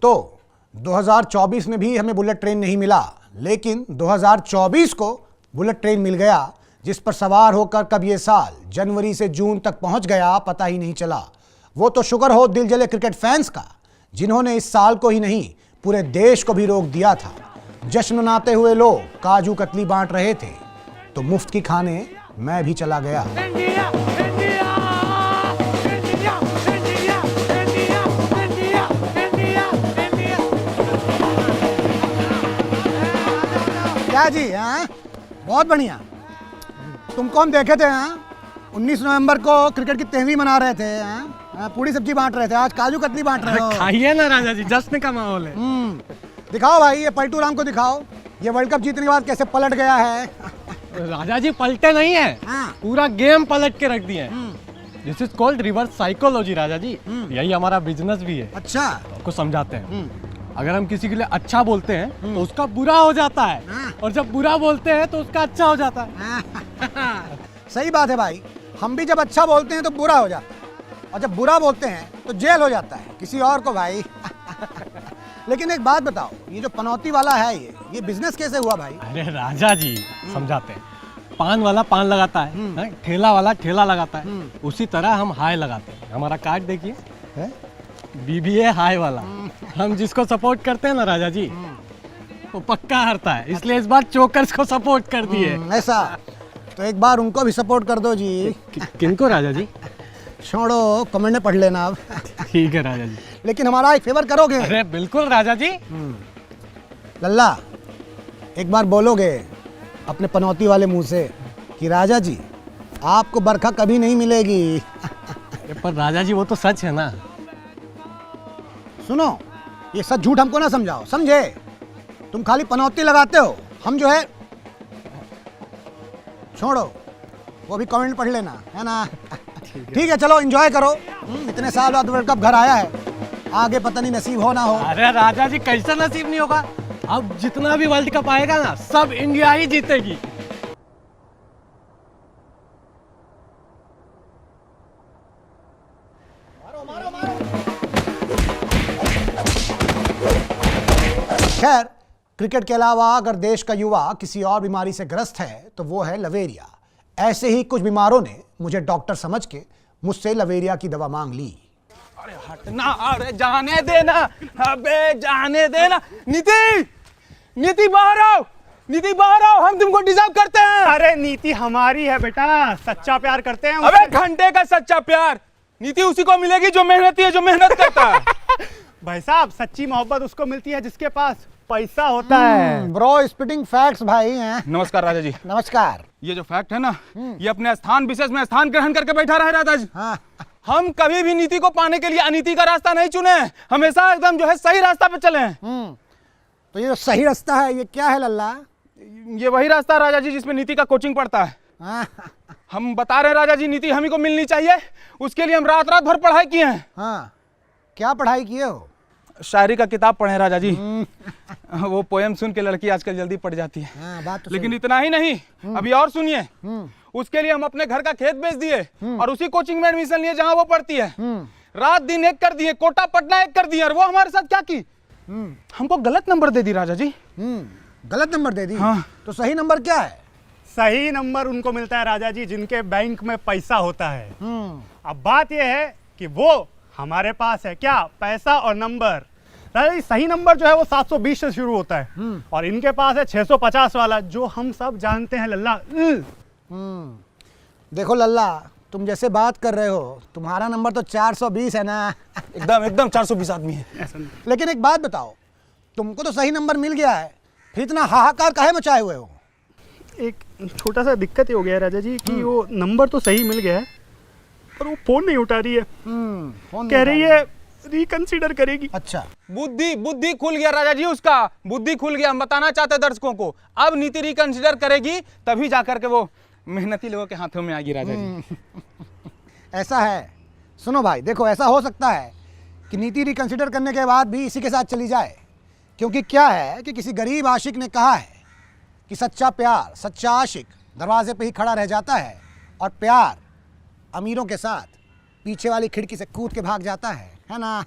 तो 2024 में भी हमें बुलेट ट्रेन नहीं मिला, लेकिन 2024 को बुलेट ट्रेन मिल गया, जिस पर सवार होकर कब ये साल जनवरी से जून तक पहुंच गया पता ही नहीं चला। वो तो शुक्र हो दिल जले क्रिकेट फैंस का, जिन्होंने इस साल को ही नहीं पूरे देश को भी रोक दिया था। जश्न मनाते हुए लोग काजू कतली बांट रहे थे, तो मुफ्त की खाने मैं भी चला गया। India, India, India, India, India, India, India, India. क्या जी? हाँ, बहुत बढ़िया। तुमको हम देखे थे, हाँ 19 नवंबर को क्रिकेट की 13वीं मना रहे थे, हाँ पूरी सब्जी बांट रहे थे, आज काजू कतली बांट रहे हो। खाइए ना राजा जी, जश्न का माहौल है। दिखाओ भाई, ये पलटू राम को दिखाओ, ये वर्ल्ड कप जीतने के बाद कैसे पलट गया है। राजा जी पलटे नहीं है, हाँ। पूरा गेम पलट के रख दिए। This is called reverse psychology Raja ji. यही हमारा बिजनेस भी है। अच्छा, आपको समझाते हैं। अगर हम किसी के लिए अच्छा बोलते हैं तो उसका बुरा हो जाता है, और जब बुरा बोलते हैं तो उसका अच्छा हो जाता है। सही बात है भाई, हम भी जब अच्छा बोलते हैं तो बुरा हो जाता है, और जब बुरा बोलते हैं तो जेल हो जाता है किसी और को भाई। लेकिन एक बात बताओ, ये जो पनौती वाला है ये बिजनेस कैसे हुआ भाई? अरे राजा जी समझाते हैं। पान वाला पान लगाता है, ठेला वाला ठेला लगाता है, उसी तरह हम हाय लगाते हैं। हमारा कार्ड देखिए, BBA हाय वाला। हम जिसको सपोर्ट करते हैं ना राजा जी, वो पक्का हारता है, इसलिए इस बार चोकर्स को सपोर्ट कर दिए। ऐसा तो एक बार उनको भी सपोर्ट कर दो जी। किनको राजा जी? छोड़ो, कमेंट में पढ़ लेना अब। ठीक है राजा जी। लेकिन हमारा एक फेवर करोगे? अरे बिल्कुल राजा जी। लल्ला, एक बार बोलोगे अपने पनौती वाले मुंह से कि राजा जी आपको बरखा कभी नहीं मिलेगी। पर राजा जी वो तो सच है ना। सुनो, ये सच झूठ हमको ना समझाओ, समझे? तुम खाली पनौती लगाते हो, हम जो है छोड़ो, वो भी कमेंट पढ़ लेना, है ना? ठीक है, चलो एंजॉय करो। इतने साल बाद वर्ल्ड कप घर आया है, आगे पता नहीं नसीब हो ना हो। अरे राजा जी कैसा नसीब नहीं होगा? अब जितना भी वर्ल्ड कप आएगा ना, सब इंडिया ही जीतेगी। खैर, क्रिकेट के अलावा अगर देश का युवा किसी और बीमारी से ग्रस्त है तो वो है लवेरिया। ऐसे ही कुछ बीमारों ने मुझे डॉक्टर समझ के मुझसे लवेरिया की दवा मांग ली। अरे हटना, अरे जाने देना, अबे जाने देना। नीति, नीति बाहर आओ, नीति बाहर आओ, हम तुमको डिजर्व करते हैं। अरे नीति हमारी है बेटा, सच्चा प्यार करते हैं। अबे घंटे का सच्चा प्यार नीति उसी को मिलेगी जो मेहनती है, जो मेहनत करता है। भाई साहब, सच्ची मोहब्बत उसको मिलती है जिसके पास पैसा होता है। ब्रो स्पिटिंग फैक्ट्स भाई हैं। नमस्कार राजा जी। नमस्कार। ये जो फैक्ट है ना, ये अपने स्थान विशेष में स्थान ग्रहण करके बैठा रहे राजा जी। हाँ। हम कभी भी नीति को पाने के लिए अनीति का रास्ता नहीं चुने, हमेशा एकदम जो है सही रास्ता पे चले हैं। तो ये जो सही रास्ता है ये क्या है लल्ला? ये वही रास्ता राजा जी जिसमें नीति का कोचिंग पड़ता है। हाँ। हम बता रहे हैं राजा जी, नीति हम ही को मिलनी चाहिए, उसके लिए हम रात रात भर पढ़ाई किए हैं। हाँ, क्या पढ़ाई किए हो? शायरी का किताब पढ़े राजा जी। वो पोएम सुन के लड़की आजकल जल्दी पड़ जाती है। हाँ, बात तो लेकिन इतना ही नहीं, अभी और सुनिए। उसके लिए हम अपने घर का खेत बेच दिए और उसी कोचिंग में एडमिशन लिए जहां वो पढ़ती है। रात दिन एक कर दिए, कोटा पटना एक कर दिए, और वो हमारे साथ क्या की, हमको गलत नंबर दे दी राजा जी। गलत नंबर दे दी? हाँ। तो सही नंबर क्या है? सही नंबर उनको मिलता है राजा जी जिनके बैंक में पैसा होता है। अब बात यह है कि वो हमारे पास है क्या, पैसा और नंबर। राजा जी सही नंबर जो है वो 720 से शुरू होता है, और इनके पास है 650 वाला, जो हम सब जानते हैं लल्ला। देखो लल्ला, तुम जैसे बात कर रहे हो, तुम्हारा नंबर तो 420 है ना। एकदम एकदम 420 आदमी है। लेकिन एक बात बताओ, तुमको तो सही नंबर मिल गया है, फिर इतना हाहाकार काहे मचाए हुए हो? एक छोटा सा दिक्कत ये हो गया है राजा जी कि वो नंबर तो सही मिल गया है, पर वो फोन नहीं उठा रही है। फोन कह रही है रिकंसीडर करेगी। अच्छा, बुद्धि खुल गया राजा जी, उसका बुद्धि खुल गया। हम बताना चाहते हैं दर्शकों को, अब नीति रिकंसिडर करेगी तभी जाकर के वो मेहनती लोगों के हाथों में आएगी राजा जी। ऐसा है। सुनो भाई, देखो ऐसा हो सकता है कि नीति रिकंसिडर करने के बाद भी इसी के साथ चली जाए, क्योंकि क्या है कि किसी गरीब आशिक ने कहा है कि सच्चा प्यार, सच्चा आशिक दरवाजे पे ही खड़ा रह जाता है, और प्यार अमीरों के साथ पीछे वाली खिड़की से कूद के भाग जाता है ना?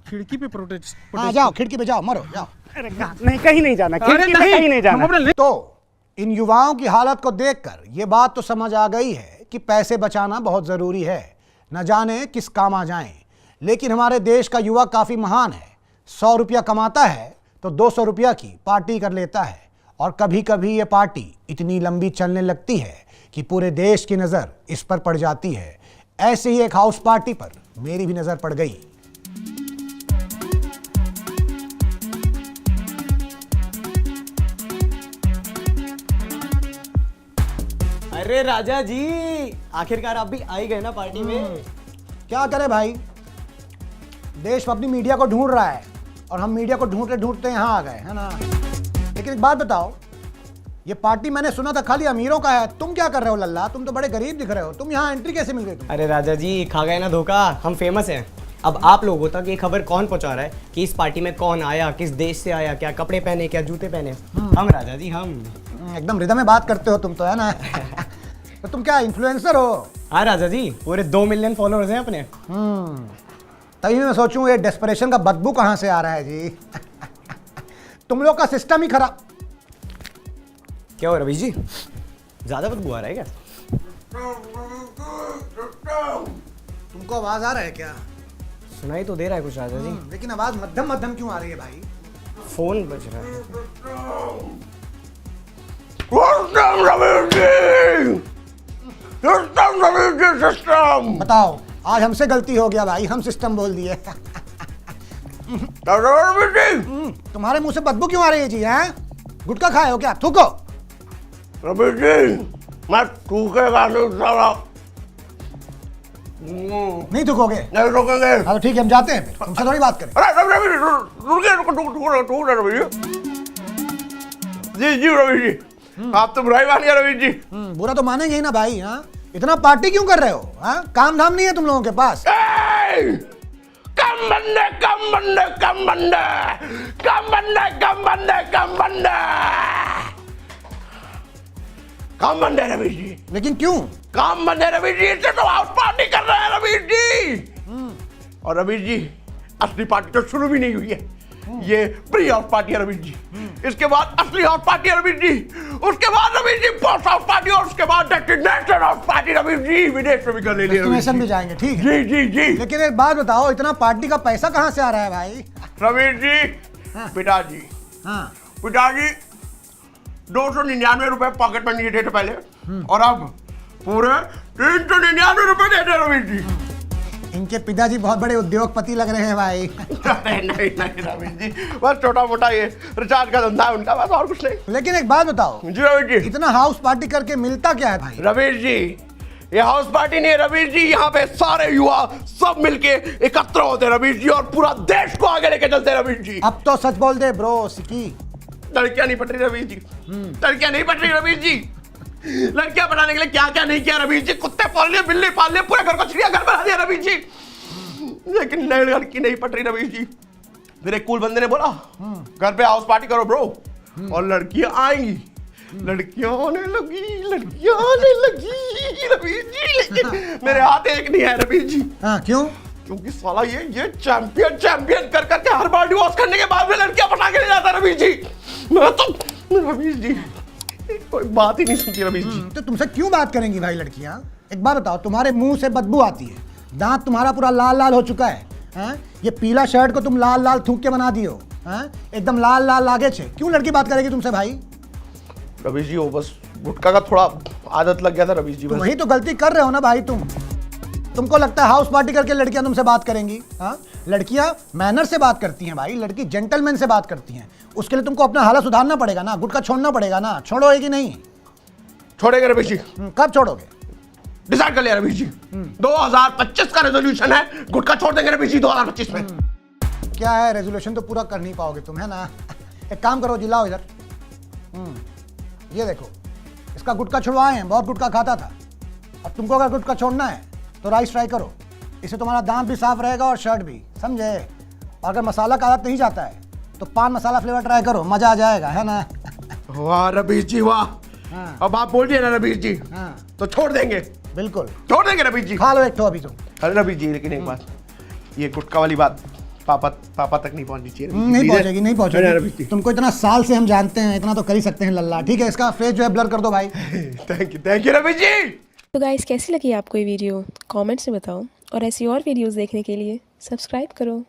खिड़की पे प्रोटेस्ट हाँ जाओ, खिड़की पे जाओ, मरो जाओ। अरे नहीं, कहीं नहीं जाना, अरे खिड़की पे कहीं नहीं जाना। हम अपने तो इन युवाओं की हालत को देखकर ये बात तो समझ आ गई है कि पैसे बचाना बहुत ज़रूरी है, न जाने किस काम आ जाएं। लेकिन हमारे देश का युवा काफ़ी महान है। 100 रुपया कमाता है तो 200 रुपया की पार्टी कर लेता है, और कभी कभी ये पार्टी इतनी लंबी चलने लगती है कि पूरे देश की नज़र इस पर पड़ जाती है। ऐसे ही एक हाउस पार्टी पर मेरी भी नज़र पड़ गई। अरे राजा जी, आखिरकार आप भी आ ही गए ना पार्टी में। क्या करे भाई, देश अपनी मीडिया को ढूंढ रहा है और हम मीडिया को ढूंढते ढूंढते यहाँ आ गए, है ना। लेकिन एक बात बताओ, ये पार्टी मैंने सुना था खाली अमीरों का है, तुम क्या कर रहे हो लल्ला? तुम तो बड़े गरीब दिख रहे हो, तुम यहाँ एंट्री कैसे मिल गई तुम? अरे राजा जी, खा गए ना धोखा, हम फेमस हैं। अब आप लोगों तक ये खबर कौन पहुंचा रहा है कि इस पार्टी में कौन आया, किस देश से आया, क्या कपड़े पहने, क्या जूते पहने? हम राजा जी, हम। एकदम रिदम में बात करते हो तुम तो, है ना। तो तुम क्या इन्फ्लुएंसर हो? हाँ राजा जी, पूरे 2 मिलियन फॉलोअर्स हैं अपने। तभी मैं सोचूं ये डेस्परेशन का बदबू कहाँ से आ रहा है जी। तुम लोग का सिस्टम ही खराब। क्या हो रवि जी, ज्यादा बदबू आ रहा है क्या? तुमको आवाज आ रहा है क्या? सुनाई तो दे रहा है कुछ राजा जी। लेकिन आवाज मध्यम मध्यम क्यों आ रही है भाई? फोन बज रहा है। बताओ, आज हमसे गलती हो गया भाई, हम सिस्टम बोल दिए। तुम्हारे मुंह से बदबू क्यों आ रही है जी? हैं? गुटखा खाए हो क्या? थूको। रवि जी, मैं थूकेगा नहीं साला। नहीं थूकोगे? नहीं रुकेंगे। हाँ तो ठीक है, हम जाते हैं फिर, तुमसे थोड़ी बात करें। अरे रवि रवि रुके रवि जी। जी रवि जी, आप तो बुराई मान गए रवि जी। बुरा तो मानेंगे ही ना भाई। हाँ, इतना पार्टी क्यों कर रहे हो? हाँ, काम धाम नहीं है तुम लोगों के पास? कम बंदे कम बंदे कम बंदे कम बंदे कम बंदे कम बंदे कम बंदे रवि जी। लेकिन क्यों? काम बंदे रवि जी, इससे तो हाउस पार्टी कर रहे हैं रवि जी। और रवि जी, असली पार्टी तो शुरू भी नहीं हुई है, ये प्री हाउस पार्टी है रवि जी। इसके बाद असली हाउस पार्टी है रवि जी, उसके बाद Ravi ji post house party, और उसके बाद destination house party Ravi ji. विदेश में भी कर ले लिया डेस्टिनेशन भी जाएंगे, ठीक है। जी जी जी। लेकिन एक बात बताओ, इतना पार्टी का पैसा कहाँ से आ रहा है भाई? रवि जी, पिताजी, हाँ, पिताजी 299 रुपए पॉकेट मनी देते थे पहले, और अब पूरे 399 रुपए देते रवि जी। इनके पिताजी बहुत बड़े उद्योगपति लग रहे हैं भाई। नहीं नहीं नहीं रवि जी, बस छोटा मोटा ये रिचार्ज का धंधा है उनका, बस और कुछ नहीं। लेकिन एक बात बताओ, जी रवि जी। इतना हाउस पार्टी करके मिलता क्या है भाई? रवि जी, ये हाउस पार्टी नहीं है रवि जी, यहाँ पे सारे युवा सब मिलके एकत्र होते हैं रवि जी, और पूरा देश को आगे लेके चलते हैं रवि जी। अब तो सच बोल दे ब्रो सिकी। लड़कियां नहीं पट रही रवि जी, लड़कियां नहीं पट रही रवि जी। लड़कियां बनाने के लिए क्या क्या नहीं किया रवि जी, कुत्ते पाल लिए, बिल्ली पाल लिए, पूरे घर को चिड़ियाघर बना दिया रवि जी, लेकिन नई लड़की नहीं पट रही रवि जी। फिर एक कूल बंदे ने बोला, घर पे हाउस पार्टी करो ब्रो, और लड़कियां आएंगी। लड़कियां आने लगी रवि जी, लेकिन मेरे हाथ एक नहीं है रवि जी। हाँ, क्यों? क्योंकि साला ये चैंपियन कर करके हर बार डिवोर्स करने के बाद में लड़कियां पटा के ले जाता रवि जी। मैं तो रवि जी कोई बात ही नहीं सुनती रवि जी। तो तुमसे क्यों बात करेंगी भाई लड़कियां? एक बात बताओ, तुम्हारे मुंह से बदबू आती है, दांत तुम्हारा पूरा लाल लाल हो चुका है, हाँ? ये पीला शर्ट को तुम लाल लाल थूक के बना दियो, हाँ? एकदम लाल लाल लागे छे। क्यों लड़की बात करेगी तुमसे भाई? रवि जी, वो बस गुटखा का थोड़ा आदत लग गया था रवि जी। तो वही तो गलती कर रहे हो ना भाई तुमको लगता है हाउस पार्टी करके लड़कियां तुमसे बात करेंगी? हाँ, लड़कियां मैनर से बात करती हैं भाई, लड़की जेंटलमैन से बात करती हैं। उसके लिए तुमको अपना हालत सुधारना पड़ेगा ना, गुटखा छोड़ना पड़ेगा ना। छोड़ोगे कि नहीं? छोड़ेंगे रवि जी। कब छोड़ोगे? डिसाइड कर लिया रवि जी, 2025 का रेजोल्यूशन है, गुटखा छोड़ देंगे रवि जी 2025 में। क्या है, रेजोल्यूशन तो पूरा कर नहीं पाओगे तुम, है ना। एक काम करो, जिलाओ इधर। ये देखो, इसका गुटखा छुड़वाए हैं, बहुत गुटखा खाता था। अब तुमको अगर गुटखा छोड़ना है तो राइस ट्राई करो, इससे तुम्हारा दांत भी साफ रहेगा और शर्ट भी, समझे। और अगर मसाला का आदत नहीं जाता है तो पान मसाला फ्लेवर ट्राई करो, मजा आ जाएगा, है ना। वाह रवि जी वाह। हाँ। अब आप बोल दिए ना रवि जी, हाँ, तो छोड़ देंगे, बिल्कुल। छोड़ देंगे रवि जी। खा लो एक तो अभी तुम। अरे रवि जी, लेकिन एक बात, ये गुटखा वाली बात पापा तक नहीं पहुंचनी चाहिए। नहीं पहुंचेगी, नहीं अरे रवीश पहुंचेगी। जी। तुमको इतना साल से हम जानते हैं, इतना तो कर ही सकते हैं लल्ला। ठीक है, इसका फेस जो है ब्लर कर दो भाई। थैंक यू रवीश जी। तो गाइस कैसी लगी आपको ये वीडियो कमेंट्स में बताओ और ऐसी और वीडियोस देखने के लिए सब्सक्राइब करो।